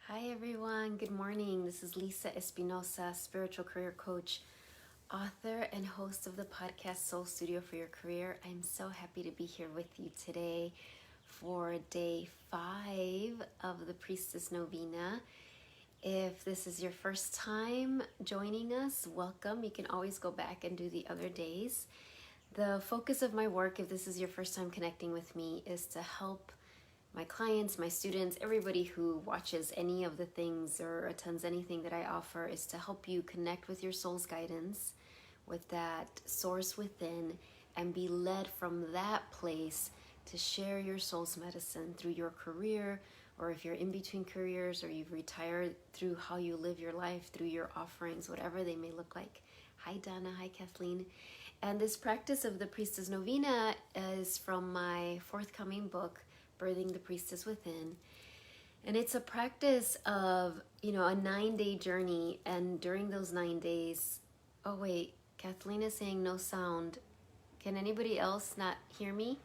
Hi everyone, good morning. This is Lisa Espinosa, spiritual career coach, author, and host of the podcast Soul Studio for Your Career. I'm so happy to be here with you today for day 5 of the Priestess Novena. If this is your first time joining us, welcome. You can always go back and do the other days. The focus of my work, if this is your first time connecting with me, is to help my clients, my students, everybody who watches any of the things or attends anything that I offer, is to help you connect with your soul's guidance, with that source within, and be led from that place to share your soul's medicine through your career, or if you're in between careers or you've retired, through how you live your life, through your offerings, whatever they may look like. Hi Donna, hi Kathleen. And this practice of the Priestess Novena is from my forthcoming book, Birthing the Priestess Within. And it's a practice of, a 9-day journey. And during those 9 days, oh wait, Kathleen is saying no sound. Can anybody else not hear me?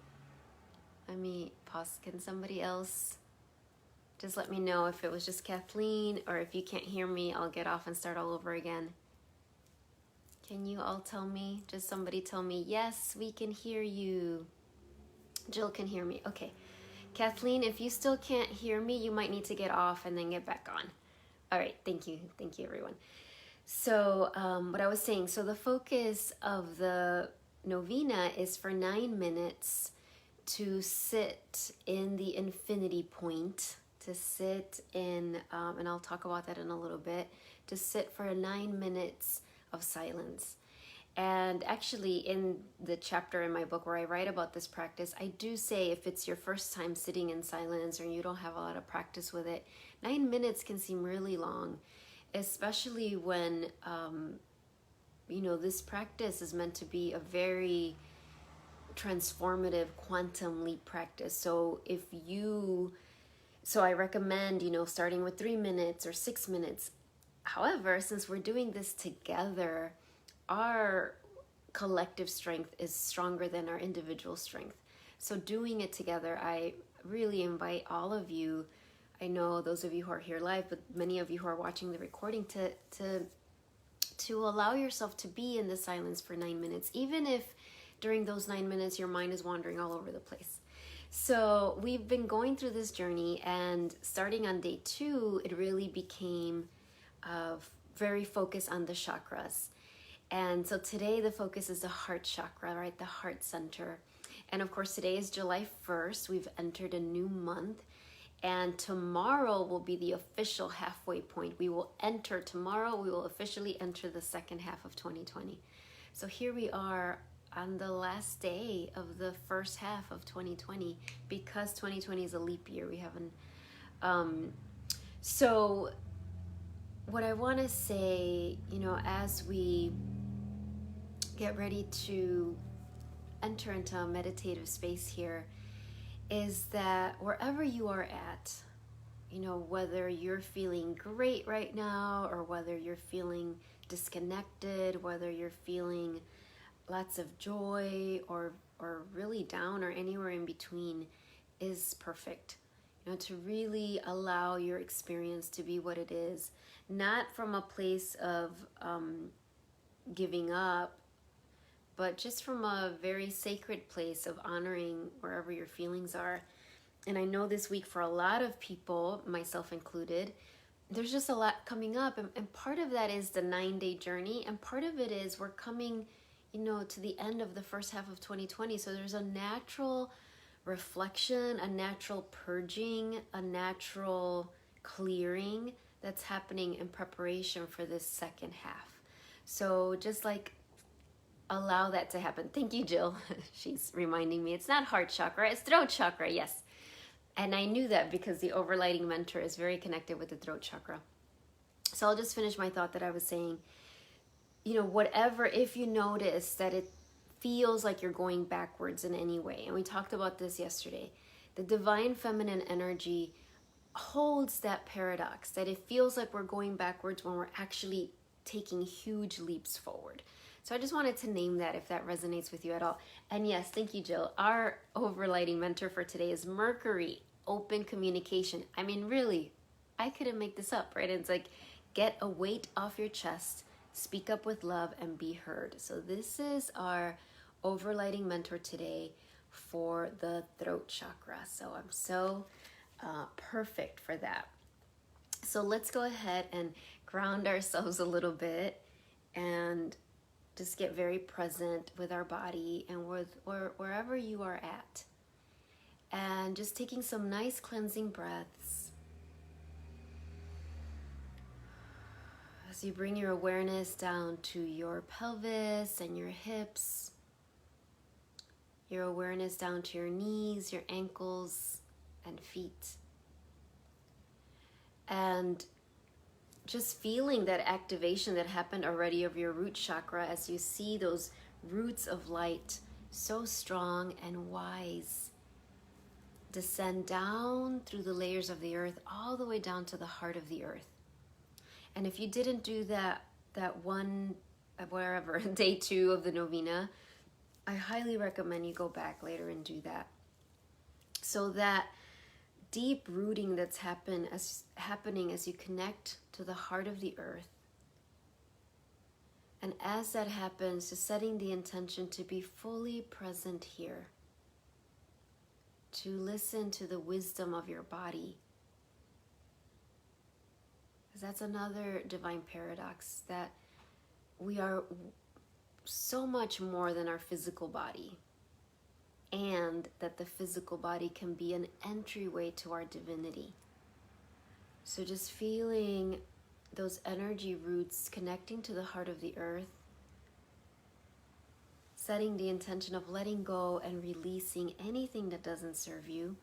Let me pause. Can somebody else just let me know if it was just Kathleen, or if you can't hear me, I'll get off and start all over again. Can you all tell me? Just somebody tell me, yes, we can hear you. Jill can hear me. Okay. Kathleen, if you still can't hear me, you might need to get off and then get back on. All right, thank you. Thank you, everyone. So what I was saying, so the focus of the novena is for 9 minutes to sit in the infinity point, to sit in, and I'll talk about that in a little bit, to sit for 9 minutes of silence. And actually, in the chapter in my book where I write about this practice, I do say if it's your first time sitting in silence or you don't have a lot of practice with it, 9 minutes can seem really long, especially when, this practice is meant to be a very transformative quantum leap practice. So I recommend, starting with 3 minutes or 6 minutes. However, since we're doing this together, our collective strength is stronger than our individual strength. So doing it together, I really invite all of you, I know those of you who are here live, but many of you who are watching the recording, to allow yourself to be in the silence for 9 minutes, even if during those 9 minutes your mind is wandering all over the place. So we've been going through this journey, and starting on day 2, it really became very focused on the chakras. And so today the focus is the heart chakra, right? The heart center. And of course, today is July 1st. We've entered a new month. And tomorrow will be the official halfway point. Tomorrow we will officially enter the second half of 2020. So here we are on the last day of the first half of 2020, because 2020 is a leap year. We haven't, so what I want to say, as we get ready to enter into a meditative space here, is that wherever you are at, whether you're feeling great right now or whether you're feeling disconnected, whether you're feeling lots of joy or really down or anywhere in between, is perfect. To really allow your experience to be what it is, not from a place of giving up, but just from a very sacred place of honoring wherever your feelings are. And I know this week for a lot of people, myself included, there's just a lot coming up. And part of that is the 9-day journey. And part of it is we're coming, to the end of the first half of 2020. So there's a natural reflection, a natural purging, a natural clearing that's happening in preparation for this second half. So just allow that to happen. Thank you, Jill. She's reminding me it's not heart chakra, it's throat chakra. Yes. And I knew that because the overlighting mentor is very connected with the throat chakra. So I'll just finish my thought that I was saying. Whatever, if you notice that it feels like you're going backwards in any way, and we talked about this yesterday, the divine feminine energy holds that paradox, that it feels like we're going backwards when we're actually taking huge leaps forward. So I just wanted to name that if that resonates with you at all. And yes, thank you, Jill. Our overlighting mentor for today is Mercury, open communication. I mean, really, I couldn't make this up, right? And it's like, get a weight off your chest, speak up with love, and be heard. So this is our overlighting mentor today for the throat chakra. So I'm so perfect for that. So let's go ahead and ground ourselves a little bit and just get very present with our body and with wherever you are at. And just taking some nice cleansing breaths as you bring your awareness down to your pelvis and your hips, your awareness down to your knees, your ankles, and feet. And just feeling that activation that happened already of your root chakra as you see those roots of light, so strong and wise, descend down through the layers of the earth, all the way down to the heart of the earth. And if you didn't do that one, wherever, day 2 of the novena, I highly recommend you go back later and do that. So that deep rooting that's happening as you connect to the heart of the earth. And as that happens, just setting the intention to be fully present here, to listen to the wisdom of your body. Because that's another divine paradox, that we are so much more than our physical body, and that the physical body can be an entryway to our divinity. So just feeling those energy roots connecting to the heart of the earth, setting the intention of letting go and releasing anything that doesn't serve you.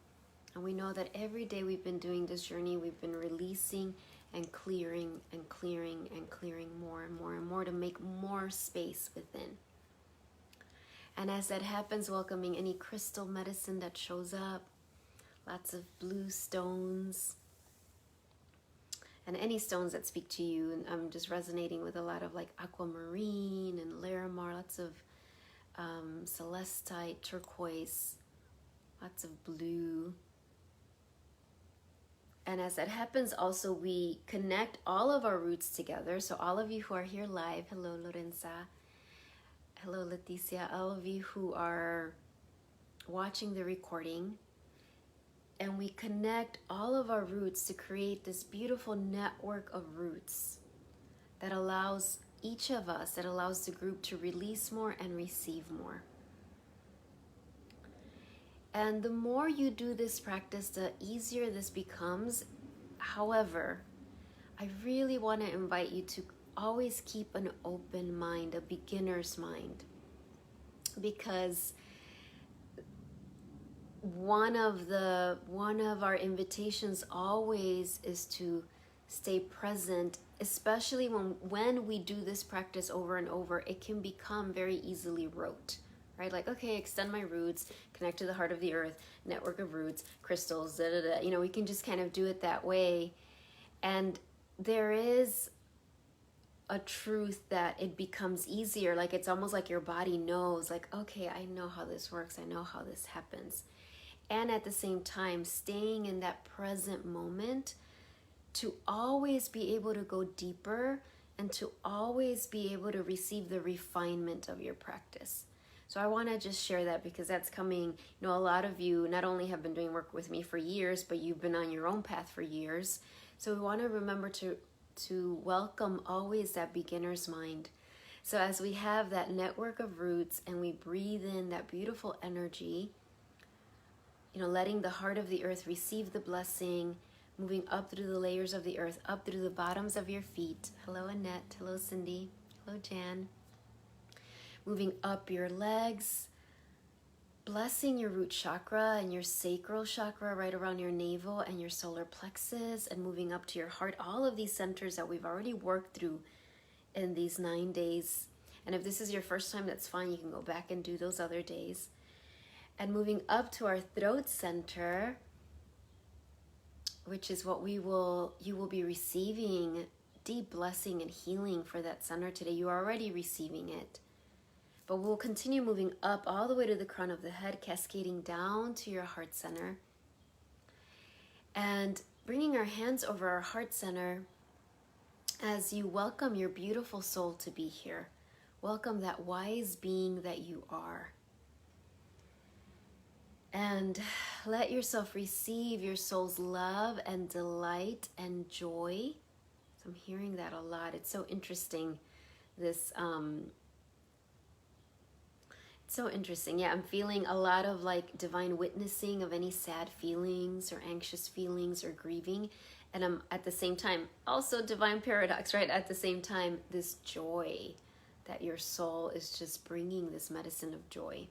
And we know that every day we've been doing this journey, we've been releasing and clearing and clearing and clearing more and more and more to make more space within. And as that happens, welcoming any crystal medicine that shows up, lots of blue stones, and any stones that speak to you. And I'm just resonating with a lot of like aquamarine and larimar, lots of celestite, turquoise, lots of blue. And as that happens, also we connect all of our roots together. So all of you who are here live, hello Lorenza, hello Leticia, all of you who are watching the recording, and we connect all of our roots to create this beautiful network of roots that allows each of us, that allows the group to release more and receive more. And the more you do this practice, the easier this becomes. However, I really want to invite you to always keep an open mind, a beginner's mind, because one of our invitations always is to stay present, especially when we do this practice over and over. It can become very easily rote, right? Like, okay, extend my roots, connect to the heart of the earth, network of roots, crystals, da da da. You know, we can just kind of do it that way. And there is a truth that it becomes easier. Like, it's almost like your body knows, like, okay, I know how this works. I know how this happens. And at the same time, staying in that present moment to always be able to go deeper and to always be able to receive the refinement of your practice. So I want to just share that, because that's coming. You know, a lot of you not only have been doing work with me for years, but you've been on your own path for years. So we want to remember to welcome always that beginner's mind. So as we have that network of roots and we breathe in that beautiful energy, you know, letting the heart of the earth receive the blessing, moving up through the layers of the earth, up through the bottoms of your feet. Hello, Annette. Hello, Cindy. Hello, Jan. Moving up your legs, blessing your root chakra and your sacral chakra right around your navel and your solar plexus, and moving up to your heart. All of these centers that we've already worked through in these 9 days. And if this is your first time, that's fine. You can go back and do those other days. And moving up to our throat center, which is what you will be receiving deep blessing and healing for that center today. You are already receiving it. But we'll continue moving up all the way to the crown of the head, cascading down to your heart center. And bringing our hands over our heart center as you welcome your beautiful soul to be here. Welcome that wise being that you are. And let yourself receive your soul's love and delight and joy. So I'm hearing that a lot. It's so interesting. It's so interesting. Yeah, I'm feeling a lot of like divine witnessing of any sad feelings or anxious feelings or grieving. And I'm at the same time, also divine paradox, right? At the same time, this joy that your soul is just bringing, this medicine of joy.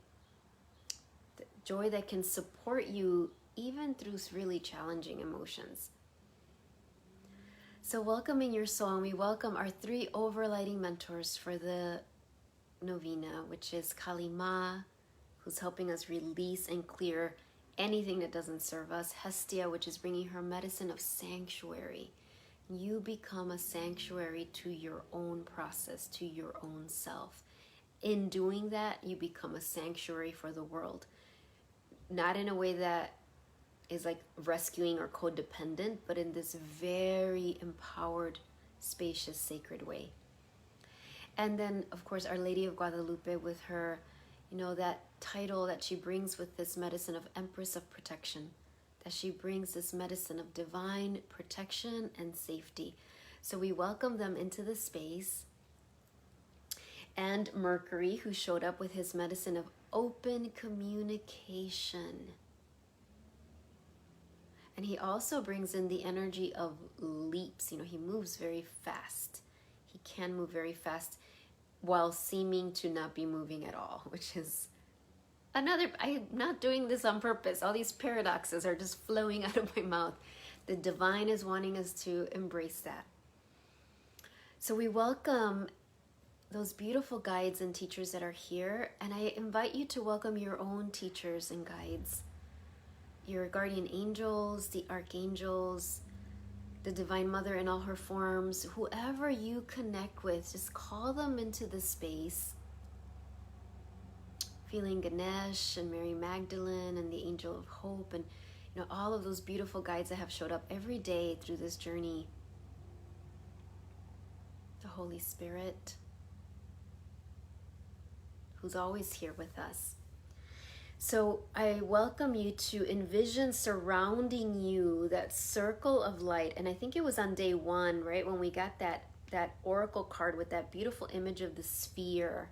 The joy that can support you even through really challenging emotions. So welcoming your soul, and we welcome our 3 overlighting mentors for the novena, which is Kali Ma, who's helping us release and clear anything that doesn't serve us. Hestia, which is bringing her medicine of sanctuary. You become a sanctuary to your own process, to your own self. In doing that, you become a sanctuary for the world. Not in a way that is like rescuing or codependent, but in this very empowered, spacious, sacred way. And then, of course, Our Lady of Guadalupe with her, that title that she brings with this medicine of Empress of Protection, that she brings this medicine of divine protection and safety. So we welcome them into the space. And Mercury, who showed up with his medicine of open communication. And he also brings in the energy of leaps. He moves very fast. He can move very fast while seeming to not be moving at all, which is another, I'm not doing this on purpose. All these paradoxes are just flowing out of my mouth. The divine is wanting us to embrace that. So we welcome those beautiful guides and teachers that are here, and I invite you to welcome your own teachers and guides, your guardian angels, the archangels, the Divine Mother in all her forms, whoever you connect with, just call them into the space. Feeling Ganesh and Mary Magdalene and the Angel of Hope and all of those beautiful guides that have showed up every day through this journey. The Holy Spirit, who's always here with us. So I welcome you to envision surrounding you that circle of light. And I think it was on day 1, right, when we got that oracle card with that beautiful image of the sphere.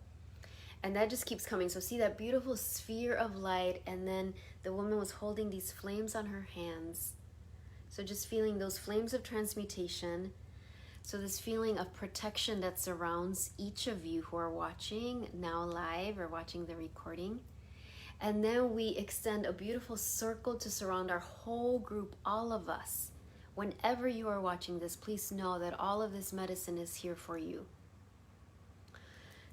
And that just keeps coming. So see that beautiful sphere of light, and then the woman was holding these flames on her hands. So just feeling those flames of transmutation. So this feeling of protection that surrounds each of you who are watching now live or watching the recording. And then we extend a beautiful circle to surround our whole group, all of us. Whenever you are watching this, please know that all of this medicine is here for you.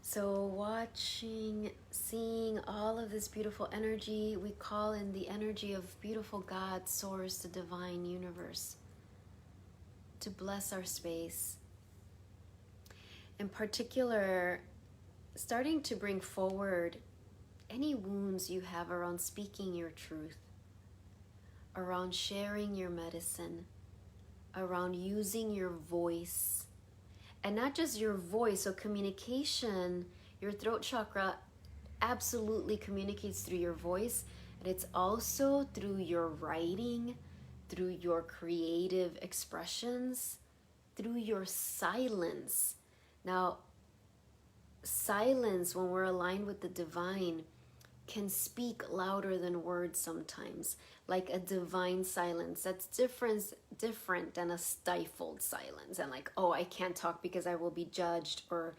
So watching, seeing all of this beautiful energy, we call in the energy of beautiful God, Source, the divine universe, to bless our space. In particular, starting to bring forward any wounds you have around speaking your truth, around sharing your medicine, around using your voice. And not just your voice, so communication, your throat chakra absolutely communicates through your voice, and it's also through your writing, through your creative expressions, through your silence. Now, silence, when we're aligned with the divine, can speak louder than words sometimes, like a divine silence that's different than a stifled silence, and like, oh, I can't talk because I will be judged, or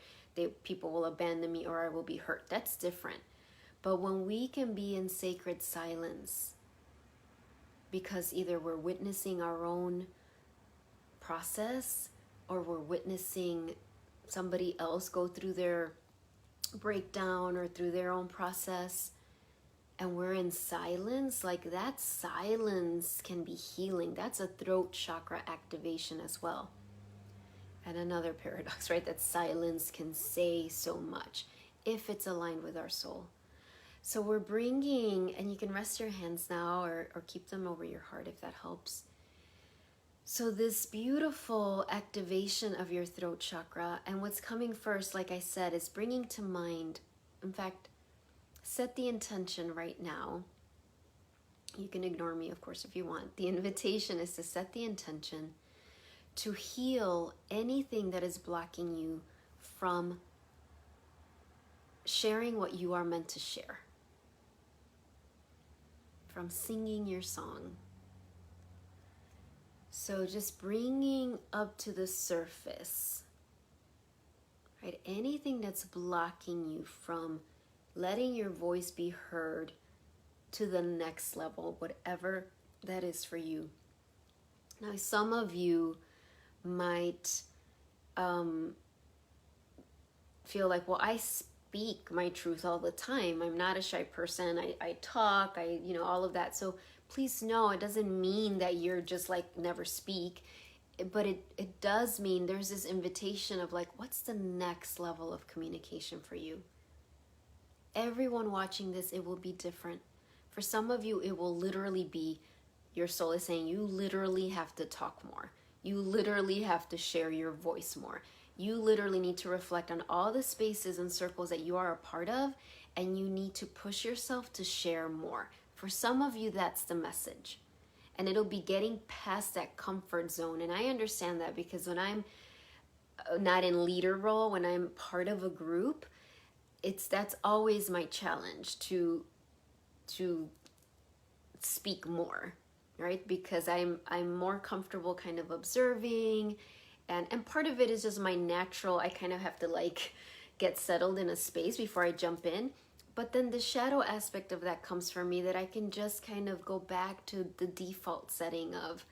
people will abandon me, or I will be hurt. That's different. But when we can be in sacred silence, because either we're witnessing our own process, or we're witnessing somebody else go through their breakdown or through their own process, and we're in silence, like that silence can be healing. That's a throat chakra activation as well. And another paradox, right? That silence can say so much if it's aligned with our soul. So we're bringing, and you can rest your hands now or keep them over your heart if that helps. So this beautiful activation of your throat chakra, and what's coming first, like I said, is bringing to mind, in fact, set the intention right now. You can ignore me, of course, if you want. The invitation is to set the intention to heal anything that is blocking you from sharing what you are meant to share, from singing your song. So just bringing up to the surface, right? Anything that's blocking you from letting your voice be heard to the next level, whatever that is for you. Now, some of you might feel like, well, I speak my truth all the time. I'm not a shy person. I talk, all of that. So please know, it doesn't mean that you're just like never speak, but it does mean there's this invitation of like, what's the next level of communication for you? Everyone watching this, it will be different. For some of you, it will literally be, your soul is saying, you literally have to talk more. You literally have to share your voice more. You literally need to reflect on all the spaces and circles that you are a part of, and you need to push yourself to share more. For some of you, that's the message. And it'll be getting past that comfort zone. And I understand that, because when I'm not in leader role, when I'm part of a group, that's always my challenge to speak more, right? Because I'm more comfortable kind of observing, and part of it is just my natural, I kind of have to like get settled in a space before I jump in. But then the shadow aspect of that comes for me, that I can just kind of go back to the default setting of,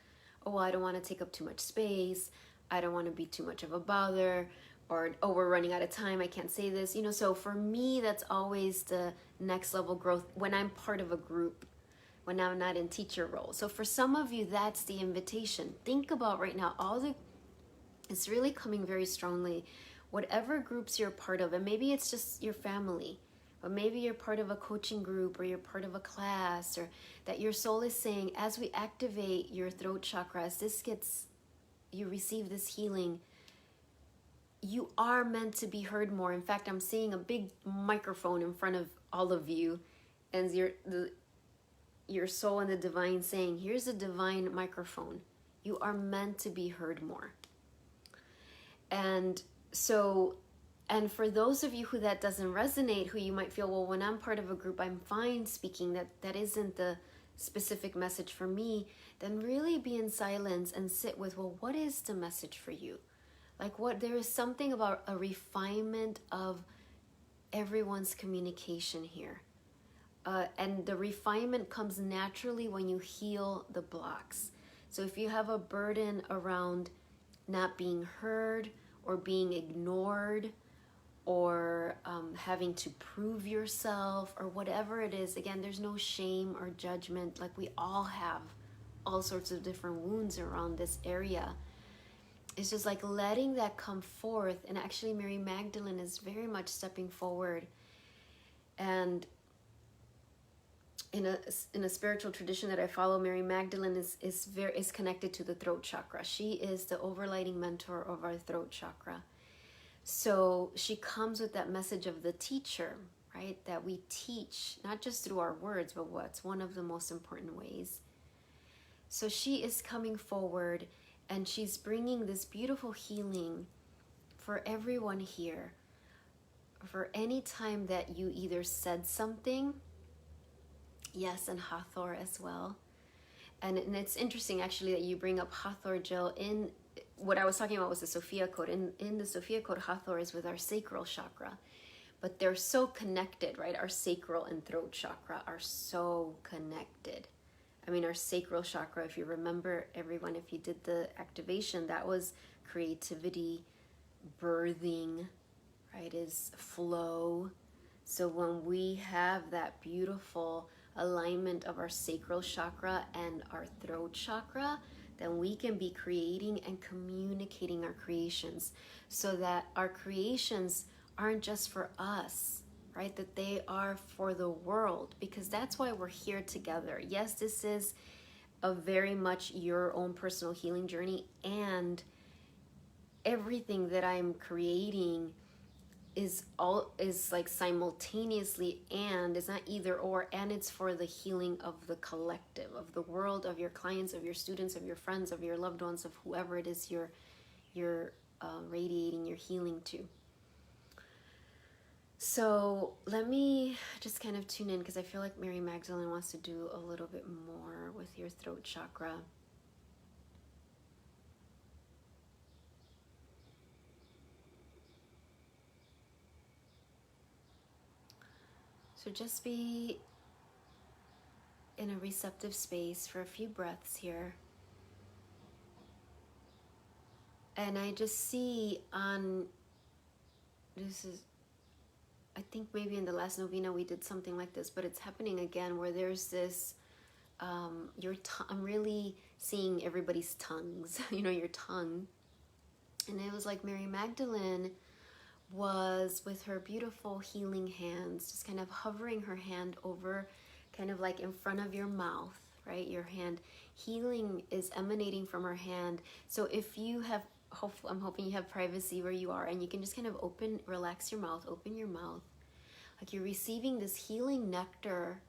oh, I don't want to take up too much space, I don't want to be too much of a bother, or, oh, we're running out of time, I can't say this. So for me, that's always the next level growth when I'm part of a group, when I'm not in teacher role. So for some of you, that's the invitation. Think about right now, it's really coming very strongly, whatever groups you're part of, and maybe it's just your family, or maybe you're part of a coaching group, or you're part of a class, or that your soul is saying, as we activate your throat chakra, as you receive this healing, you are meant to be heard more. In fact, I'm seeing a big microphone in front of all of you, and your soul and the divine saying, here's a divine microphone. You are meant to be heard more. And so, and for those of you who that doesn't resonate, who you might feel, well, when I'm part of a group, I'm fine speaking, that isn't the specific message for me, then really be in silence and sit with, well, what is the message for you? Like, there is something about a refinement of everyone's communication here. And the refinement comes naturally when you heal the blocks. So if you have a burden around not being heard, or being ignored, or having to prove yourself, or whatever it is, again, there's no shame or judgment. Like, we all have all sorts of different wounds around this area. It's just like letting that come forth. And actually, Mary Magdalene is very much stepping forward. And in a spiritual tradition that I follow, Mary Magdalene is connected to the throat chakra. She is the overlighting mentor of our throat chakra. So she comes with that message of the teacher, right? That we teach, not just through our words, but what's one of the most important ways. So she is coming forward, and she's bringing this beautiful healing for everyone here. For any time that you either said something, yes, and Hathor as well. And it's interesting, actually, that you bring up Hathor, Jill. In what I was talking about was the Sophia Code. In the Sophia Code, Hathor is with our sacral chakra. But they're so connected, right? Our sacral and throat chakra are so connected. I mean, our sacral chakra, if you remember, everyone, if you did the activation, that was creativity, birthing, right, is flow. So when we have that beautiful alignment of our sacral chakra and our throat chakra, then we can be creating and communicating our creations, so that our creations aren't just for us, right? That they are for the world, because that's why we're here together. Yes, this is of very much your own personal healing journey, and everything that I'm creating is like simultaneously, and it's not either or, and it's for the healing of the collective, of the world, of your clients, of your students, of your friends, of your loved ones, of whoever it is you're radiating your healing to. So let me just kind of tune in, because I feel like Mary Magdalene wants to do a little bit more with your throat chakra. So just be in a receptive space for a few breaths here. And I just see I think maybe in the last novena we did something like this, but it's happening again, where there's this, I'm really seeing everybody's tongues, your tongue. And it was like Mary Magdalene was with her beautiful healing hands, just kind of hovering her hand over, kind of like in front of your mouth, right? Your hand, healing is emanating from her hand. So if you have, I'm hoping you have privacy where you are, and you can just kind of relax your mouth, open your mouth, like you're receiving this healing nectar.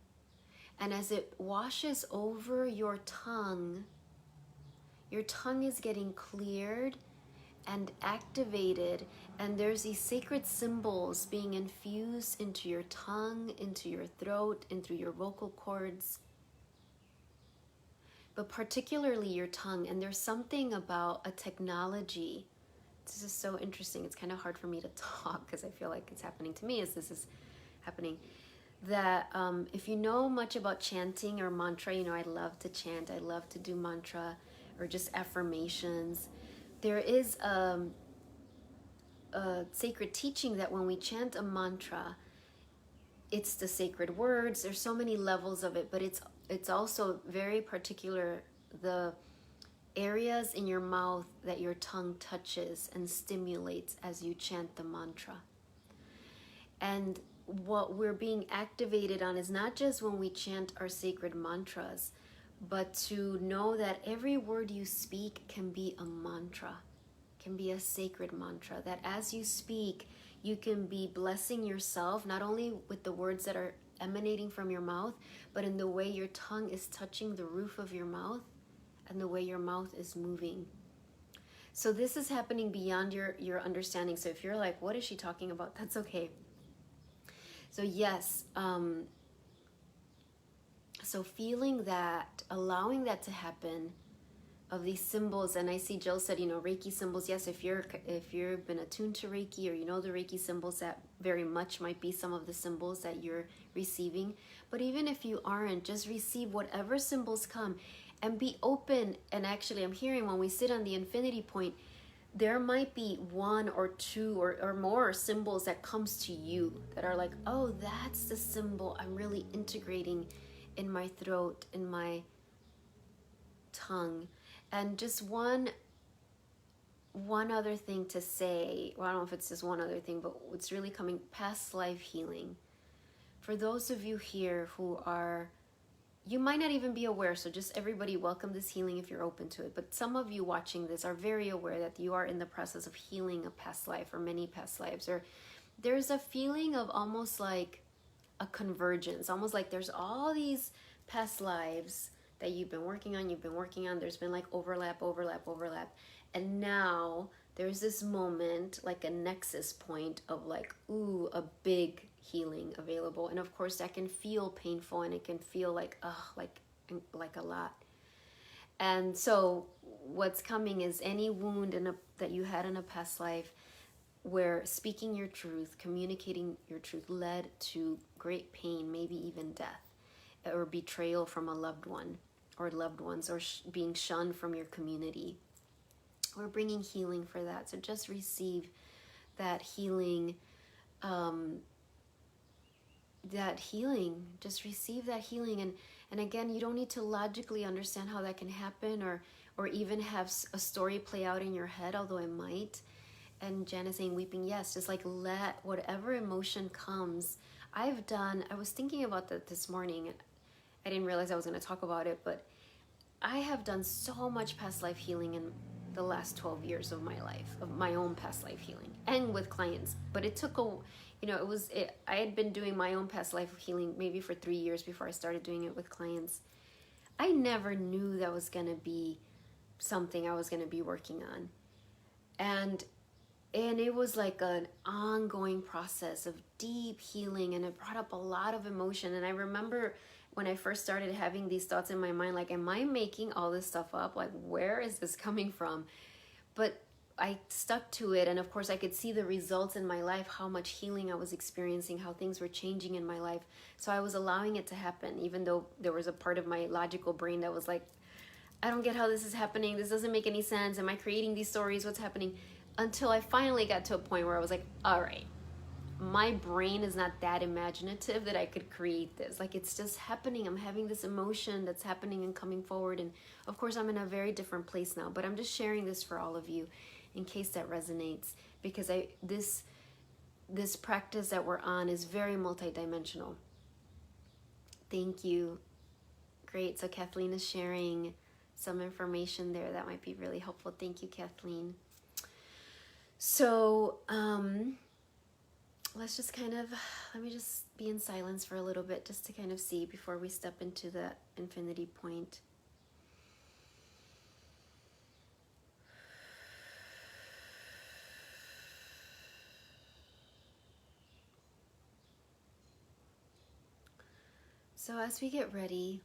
And as it washes over your tongue is getting cleared and activated, and there's these sacred symbols being infused into your tongue, into your throat, and through your vocal cords, but particularly your tongue. And there's something about a technology, this is so interesting, it's kind of hard for me to talk because I feel like it's happening to me as this is happening, that if you know much about chanting or mantra, I love to chant, I love to do mantra or just affirmations. There is a sacred teaching that when we chant a mantra, it's the sacred words. There's so many levels of it, but it's also very particular, the areas in your mouth that your tongue touches and stimulates as you chant the mantra. And what we're being activated on is not just when we chant our sacred mantras, but to know that every word you speak can be a mantra, can be a sacred mantra, that as you speak, you can be blessing yourself, not only with the words that are emanating from your mouth, but in the way your tongue is touching the roof of your mouth and the way your mouth is moving. So this is happening beyond your understanding. So if you're like, what is she talking about? That's okay. So yes, so feeling that, allowing that to happen, of these symbols. And I see Jill said, Reiki symbols. Yes, if you've been attuned to Reiki, or the Reiki symbols, that very much might be some of the symbols that you're receiving. But even if you aren't, just receive whatever symbols come and be open. And actually, I'm hearing when we sit on the infinity point, there might be one or two or more symbols that comes to you that are like, oh, that's the symbol I'm really integrating in my throat, in my tongue. And just one other thing to say, well, I don't know if it's just one other thing, but it's really coming, past life healing. For those of you here who are, you might not even be aware, so just everybody welcome this healing if you're open to it, but some of you watching this are very aware that you are in the process of healing a past life or many past lives, or there's a feeling of almost like a convergence, almost like there's all these past lives that you've been working on, there's been like overlap, and now there's this moment, like a nexus point of like, ooh, a big healing available. And of course that can feel painful, and it can feel like, like a lot. And so what's coming is any wound that you had in a past life, where speaking your truth, communicating your truth led to great pain, maybe even death, or betrayal from a loved one or loved ones, or being shunned from your community. We're bringing healing for that. So just receive that healing, just receive that healing. And again, you don't need to logically understand how that can happen, or even have a story play out in your head, although it might. And Jen is saying, weeping, yes, just like let whatever emotion comes. I was thinking about that this morning. I didn't realize I was going to talk about it, but I have done so much past life healing in the last 12 years of my life, of my own past life healing, and with clients. But it took I had been doing my own past life healing maybe for 3 years before I started doing it with clients. I never knew that was going to be something I was going to be working on. And it was like an ongoing process of deep healing, and it brought up a lot of emotion. And I remember when I first started having these thoughts in my mind, like, am I making all this stuff up? Like, where is this coming from? But I stuck to it, and of course I could see the results in my life, how much healing I was experiencing, how things were changing in my life. So I was allowing it to happen, even though there was a part of my logical brain that was like, I don't get how this is happening. This doesn't make any sense. Am I creating these stories? What's happening? Until I finally got to a point where I was like, all right, my brain is not that imaginative that I could create this. Like, it's just happening. I'm having this emotion that's happening and coming forward. And of course, I'm in a very different place now, but I'm just sharing this for all of you in case that resonates, because this practice that we're on is very multidimensional. Thank you. Great. So Kathleen is sharing some information there that might be really helpful. Thank you, Kathleen. So let me just be in silence for a little bit, just to kind of see before we step into the infinity point. So as we get ready,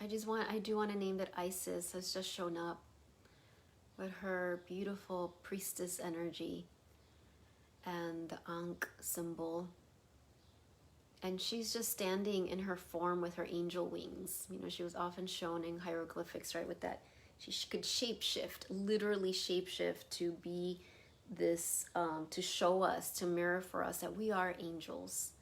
I do want to name that Isis has just shown up with her beautiful priestess energy and the Ankh symbol. And she's just standing in her form with her angel wings. You know, she was often shown in hieroglyphics, right, with that. She could shapeshift, literally shapeshift, to be this, to show us, to mirror for us that we are angels.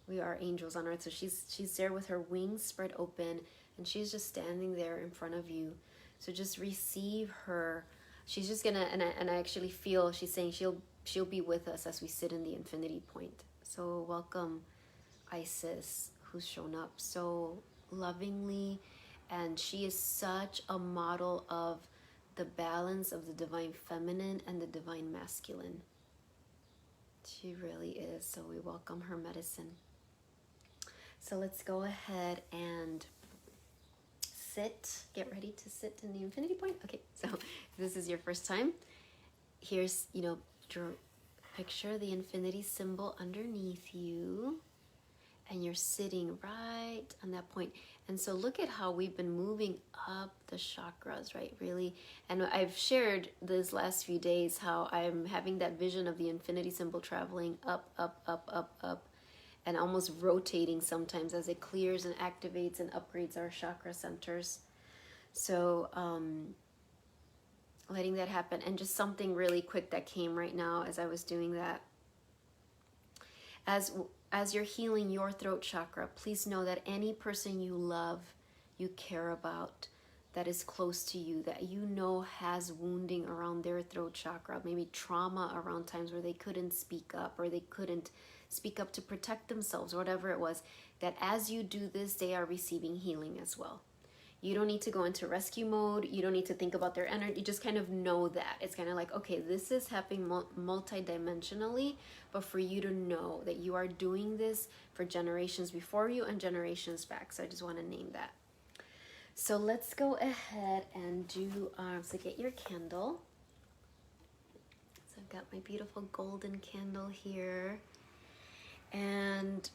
We are angels on earth. So she's there with her wings spread open, and she's just standing there in front of you. So just receive her. She's just gonna, and I actually feel she's saying she'll be with us as we sit in the infinity point. So welcome, Isis, who's shown up so lovingly, and she is such a model of the balance of the divine feminine and the divine masculine. She really is. So we welcome her medicine. So let's go ahead and get ready to sit in the infinity point. Okay, so if this is your first time, here's, picture the infinity symbol underneath you, and you're sitting right on that point. And so look at how we've been moving up the chakras, right? Really. And I've shared this last few days how I'm having that vision of the infinity symbol traveling up, up, up, up, up, and almost rotating sometimes as it clears and activates and upgrades our chakra centers. So letting that happen. And just something really quick that came right now as I was doing that. As you're healing your throat chakra, please know that any person you love, you care about, that is close to you, that you know has wounding around their throat chakra, maybe trauma around times where they couldn't speak up, or they couldn't speak up to protect themselves, or whatever it was, that as you do this, they are receiving healing as well. You don't need to go into rescue mode. You don't need to think about their energy. You just kind of know that. It's kind of like, okay, this is happening multidimensionally, but for you to know that you are doing this for generations before you and generations back. So I just want to name that. So let's go ahead and do, so get your candle. So I've got my beautiful golden candle here. And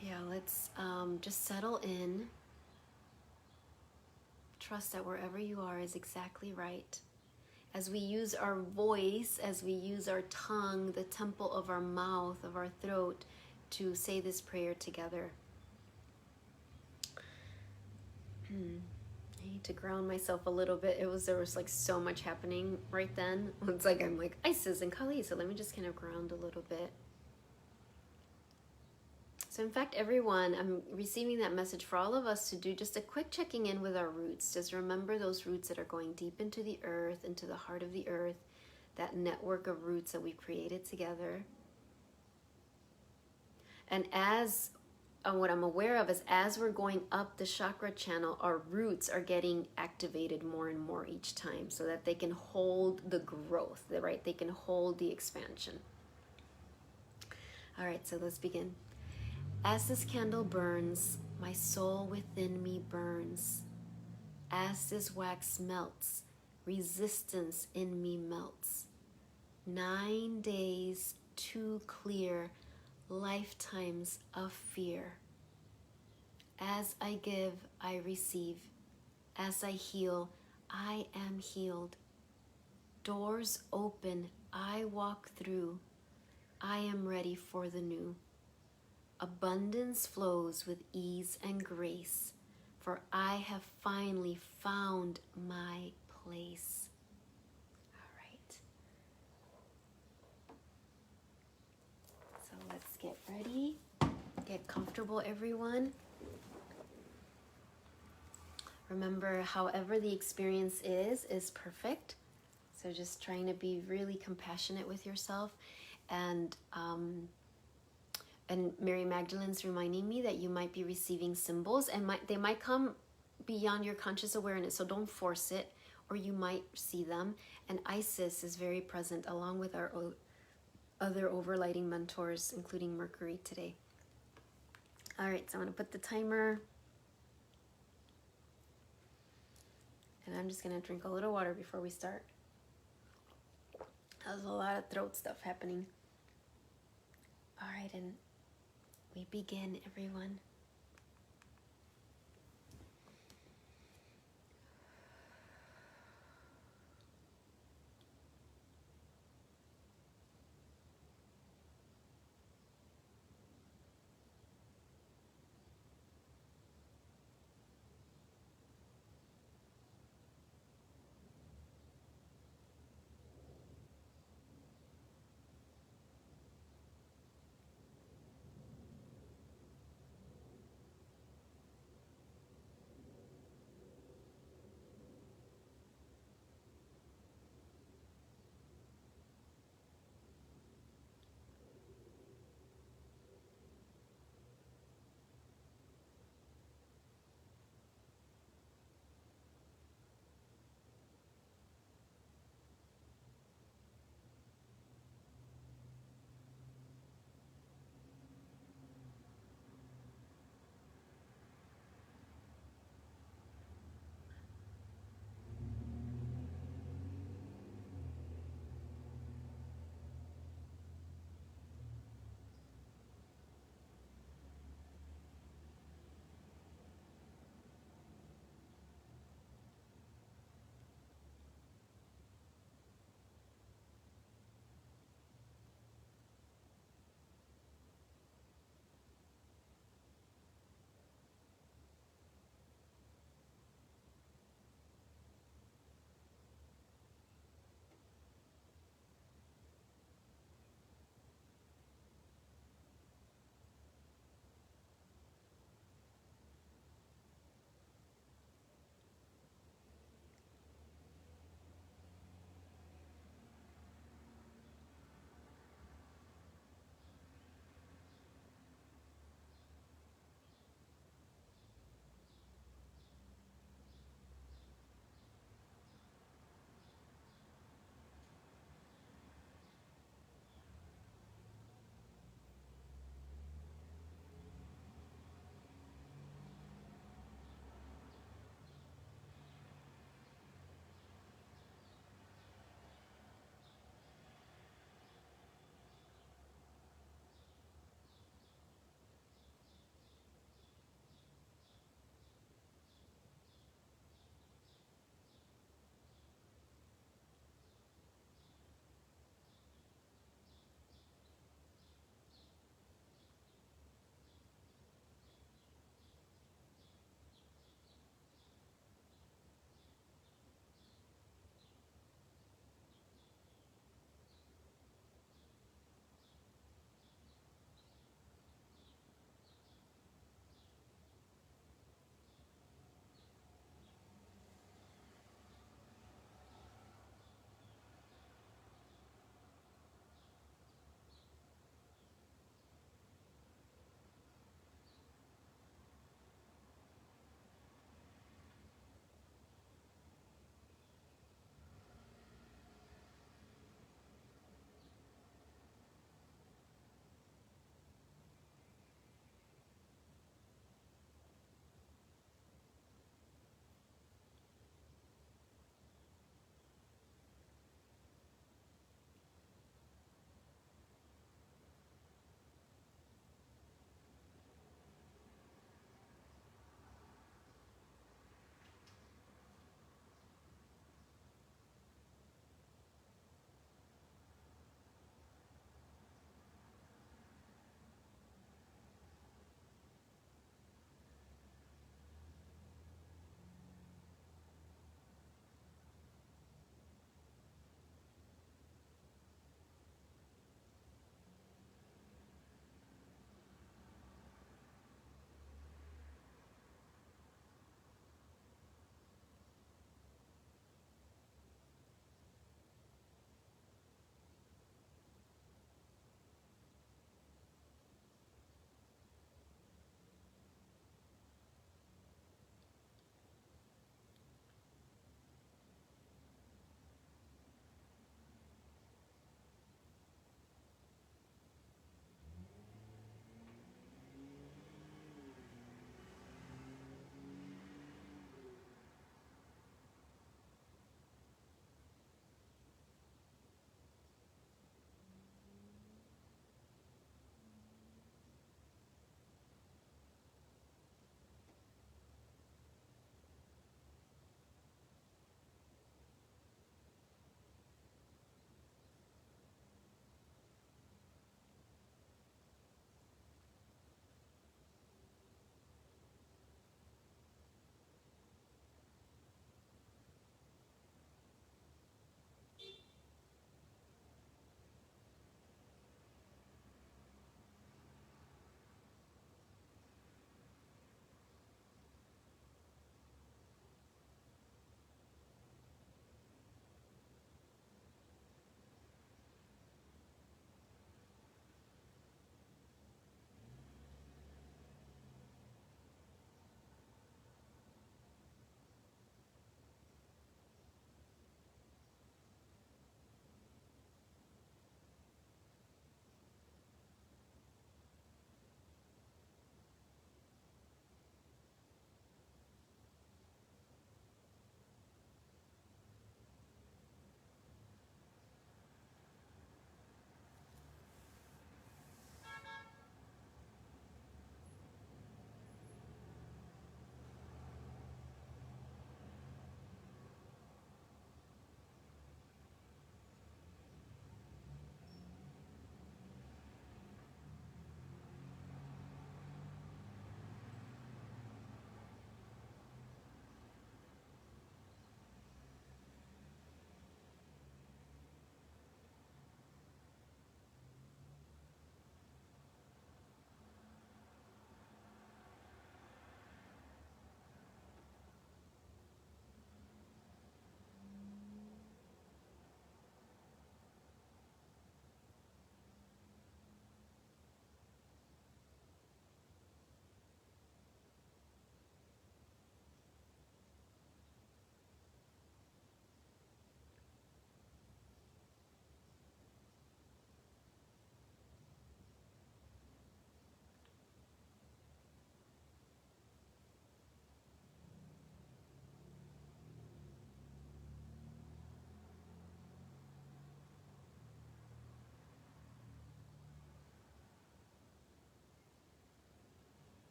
yeah, let's just settle in. Trust that wherever you are is exactly right. As we use our voice, as we use our tongue, the temple of our mouth, of our throat, to say this prayer together. I need to ground myself a little bit. There was like so much happening right then. It's like I'm like Isis and Kali, so let me just kind of ground a little bit. So in fact, everyone, I'm receiving that message for all of us to do just a quick checking in with our roots. Just remember those roots that are going deep into the earth, into the heart of the earth, that network of roots that we've created together. And as what I'm aware of is as we're going up the chakra channel, our roots are getting activated more and more each time so that they can hold the growth, right? They can hold the expansion. All right, so let's begin. As this candle burns, my soul within me burns. As this wax melts, resistance in me melts. 9 days to clear lifetimes of fear. As I give, I receive. As I heal, I am healed. Doors open, I walk through. I am ready for the new. Abundance flows with ease and grace, for I have finally found my place. All right. So let's get ready. Get comfortable, everyone. Remember, however the experience is perfect. So just trying to be really compassionate with yourself. And Mary Magdalene's reminding me that you might be receiving symbols, and they might come beyond your conscious awareness. So don't force it, or you might see them. And Isis is very present, along with our other overlighting mentors, including Mercury today. All right, so I'm going to put the timer. And I'm just going to drink a little water before we start. There's a lot of throat stuff happening. All right, and we begin, everyone.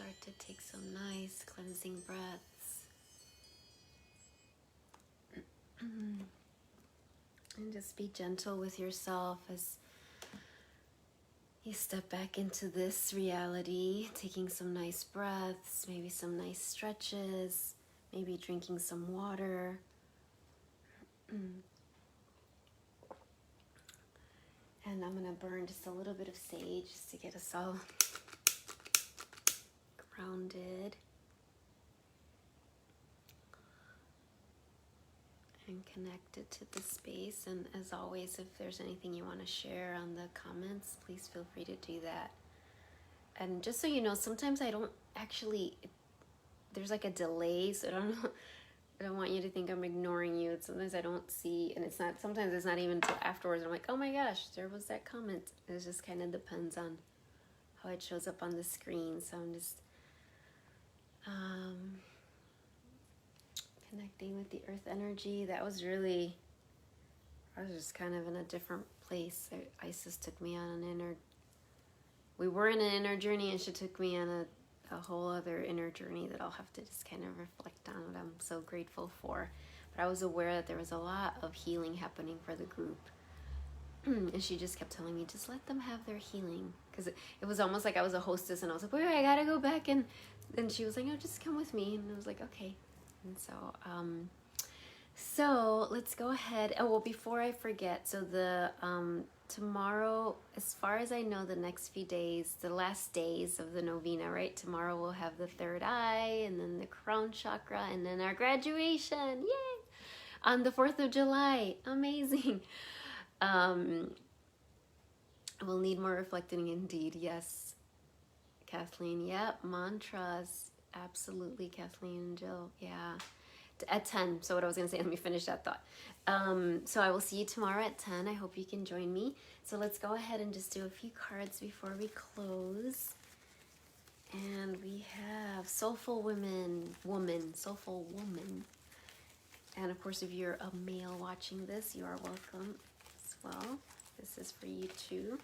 start to take some nice cleansing breaths. And just be gentle with yourself as you step back into this reality, taking some nice breaths, maybe some nice stretches, maybe drinking some water. And I'm going to burn just a little bit of sage just to get us all grounded and connected to the space. And as always, if there's anything you want to share on the comments, please feel free to do that. And just so you know, sometimes I don't actually, there's like a delay, so I don't want you to think I'm ignoring you. Sometimes I don't see, and sometimes it's not even until afterwards. I'm like, oh my gosh, there was that comment. It just kind of depends on how it shows up on the screen. So I'm just connecting with the earth energy. I was just kind of in a different place. Isis took me on we were in an inner journey, and she took me on a whole other inner journey that I'll have to just kind of reflect on, what I'm so grateful for. But I was aware that there was a lot of healing happening for the group. And she just kept telling me, just let them have their healing. Because it was almost like I was a hostess, and I was like, wait, I gotta go back. And then she was like, no, just come with me. And I was like, okay. And so let's go ahead. Oh, well, before I forget, so the tomorrow, as far as I know, the next few days, the last days of the novena, right? Tomorrow we'll have the third eye, and then the crown chakra, and then our graduation. Yay! On the 4th of July. Amazing. We'll need more reflecting indeed. Yes, Kathleen. Yep. Mantras. Absolutely, Kathleen and Jill. Yeah. At 10. So what I was going to say, let me finish that thought. So I will see you tomorrow at 10. I hope you can join me. So let's go ahead and just do a few cards before we close. And we have Soulful Soulful Woman. And of course, if you're a male watching this, you are welcome as well. This is for you too.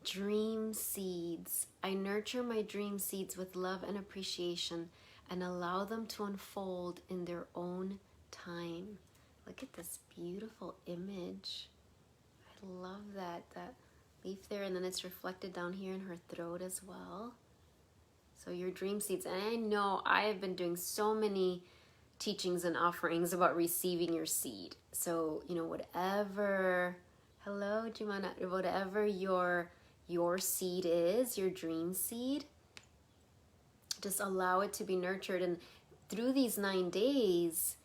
Dream seeds. I nurture my dream seeds with love and appreciation, and allow them to unfold in their own time. Look at this beautiful image. I love that leaf there, and then it's reflected down here in her throat as well. So your dream seeds, and I know I have been doing so many teachings and offerings about receiving your seed. So, whatever, hello, Jumana, whatever your seed is, your dream seed, just allow it to be nurtured. And through these 9 days,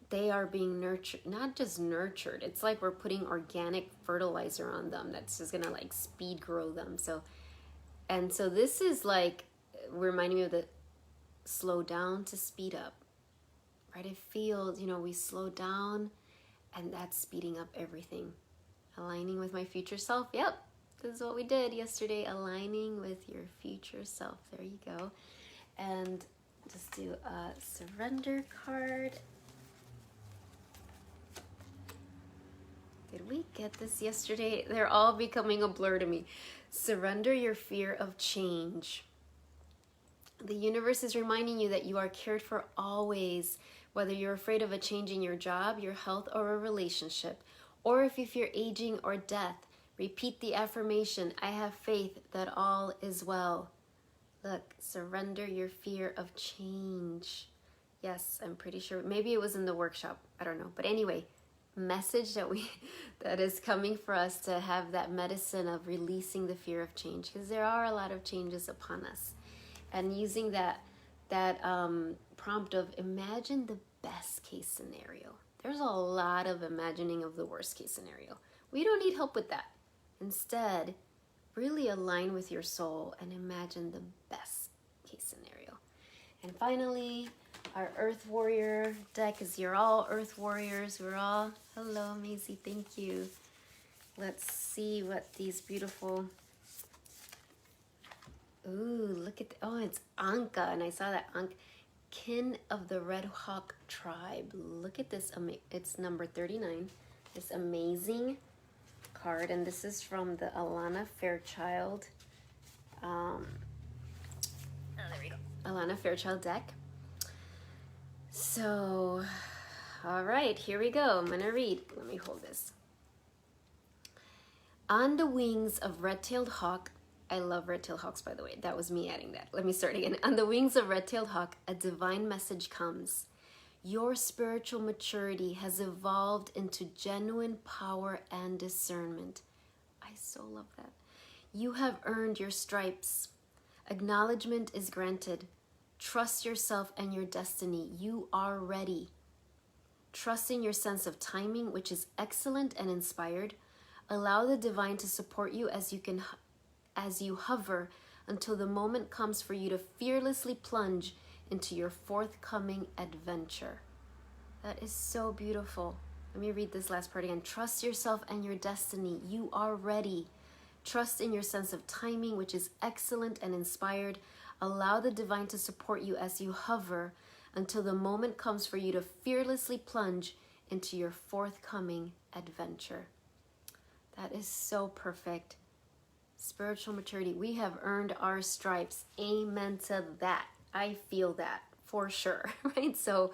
they are being nurtured, not just nurtured. It's like we're putting organic fertilizer on them that's just gonna like speed grow them. So this is like reminding me of the slow down to speed up, right? It feels, we slow down, and that's speeding up everything. Aligning with my future self. Yep, this is what we did yesterday. Aligning with your future self. There you go. And just do a surrender card. Did we get this yesterday? They're all becoming a blur to me. Surrender your fear of change. The universe is reminding you that you are cared for always, whether you're afraid of a change in your job, your health, or a relationship, or if you fear aging or death. Repeat the affirmation, I have faith that all is well. Look, surrender your fear of change. Yes, I'm pretty sure. Maybe it was in the workshop. I don't know. But anyway, message that is coming for us to have that medicine of releasing the fear of change, because there are a lot of changes upon us. And using that prompt of imagine the best case scenario. There's a lot of imagining of the worst case scenario. We don't need help with that. Instead, really align with your soul and imagine the best case scenario. And finally, our Earth Warrior deck, because you're all Earth Warriors. We're all, hello, Maisie, thank you. Let's see what these beautiful, ooh, look at, it's Anka, and I saw that Anka, kin of the Red Hawk tribe. Look at this, it's number 39, this amazing card, and this is from the Alana Fairchild There we go. Alana Fairchild deck. So, all right, here we go. I'm going to read. Let me hold this. On the wings of red-tailed hawk, I love red-tailed hawks, by the way. That was me adding that. Let me start again. On the wings of red-tailed hawk, a divine message comes. Your spiritual maturity has evolved into genuine power and discernment. I so love that. You have earned your stripes. Acknowledgement is granted. Trust yourself and your destiny. You are ready. Trust in your sense of timing, which is excellent and inspired. Allow the divine to support you as you hover until the moment comes for you to fearlessly plunge into your forthcoming adventure. That is so beautiful. Let me read this last part again. Trust yourself and your destiny. You are ready. Trust in your sense of timing, which is excellent and inspired. Allow the divine to support you as you hover until the moment comes for you to fearlessly plunge into your forthcoming adventure. That is so perfect. Spiritual maturity. We have earned our stripes. Amen to that. I feel that for sure, right? So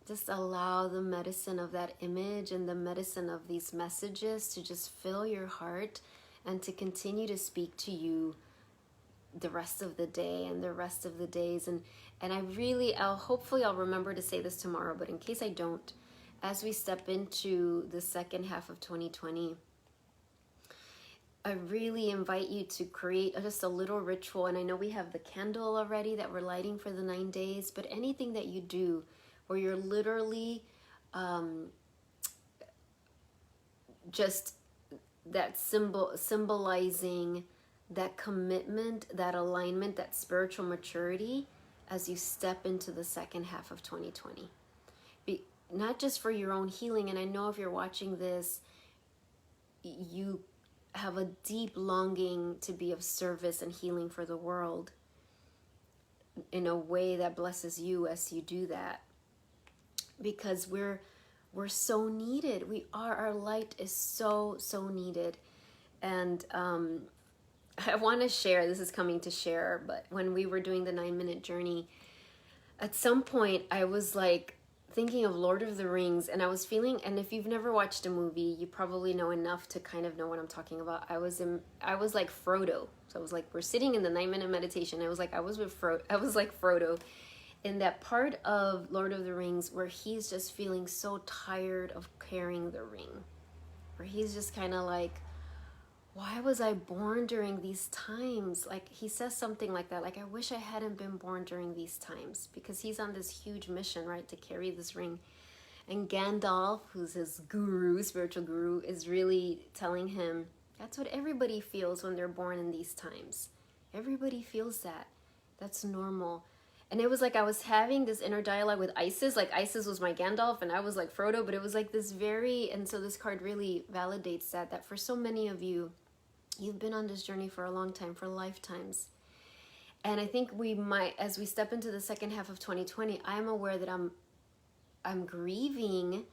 just allow the medicine of that image and the medicine of these messages to just fill your heart and to continue to speak to you the rest of the day and the rest of the days. And hopefully I'll remember to say this tomorrow, but in case I don't, as we step into the second half of 2020, I really invite you to create just a little ritual. And I know we have the candle already that we're lighting for the 9 days, but anything that you do where you're literally just that symbolizing that commitment, that alignment, that spiritual maturity as you step into the second half of 2020. Not just for your own healing. And I know if you're watching this, you have a deep longing to be of service and healing for the world in a way that blesses you as you do that. Because we're so needed. Our light is so needed. And I want to share, this is coming to share, but when we were doing the 9-minute journey, at some point I was like thinking of Lord of the Rings, and I was feeling, and if you've never watched a movie, you probably know enough to kind of know what I'm talking about. I was like Frodo. So I was like, we're sitting in the 9-minute meditation. I was like Frodo in that part of Lord of the Rings where he's just feeling so tired of carrying the ring, where he's just kind of like, why was I born during these times? Like he says something like that, like I wish I hadn't been born during these times, because he's on this huge mission, right, to carry this ring. And Gandalf, who's his guru, spiritual guru, is really telling him that's what everybody feels when they're born in these times. Everybody feels that. That's normal. And it was like I was having this inner dialogue with Isis, like Isis was my Gandalf and I was like Frodo, but it was like this and so this card really validates that for so many of you, you've been on this journey for a long time, for lifetimes. And I think we might, as we step into the second half of 2020, I'm aware that I'm grieving.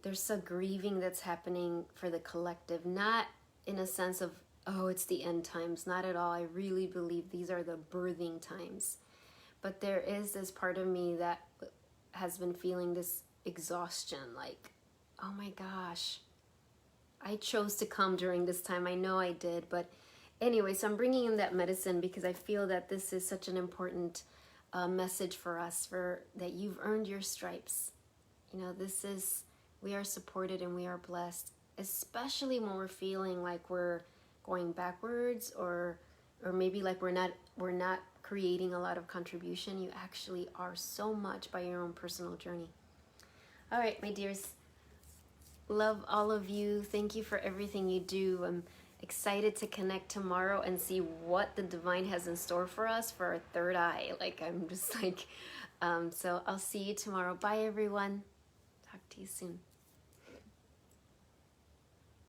There's a grieving that's happening for the collective, not in a sense of, oh, it's the end times. Not at all. I really believe these are the birthing times. But there is this part of me that has been feeling this exhaustion, like, oh my gosh, I chose to come during this time. I know I did. But anyway, so I'm bringing in that medicine because I feel that this is such an important message for us, for that you've earned your stripes. You know, we are supported and we are blessed, especially when we're feeling like we're going backwards or maybe like we're not creating a lot of contribution. You actually are so much by your own personal journey. All right, my dears. Love all of you. Thank you for everything you do. I'm excited to connect tomorrow and see what the divine has in store for us for our third eye. Like, I'm just like, so I'll see you tomorrow. Bye, everyone. Talk to you soon.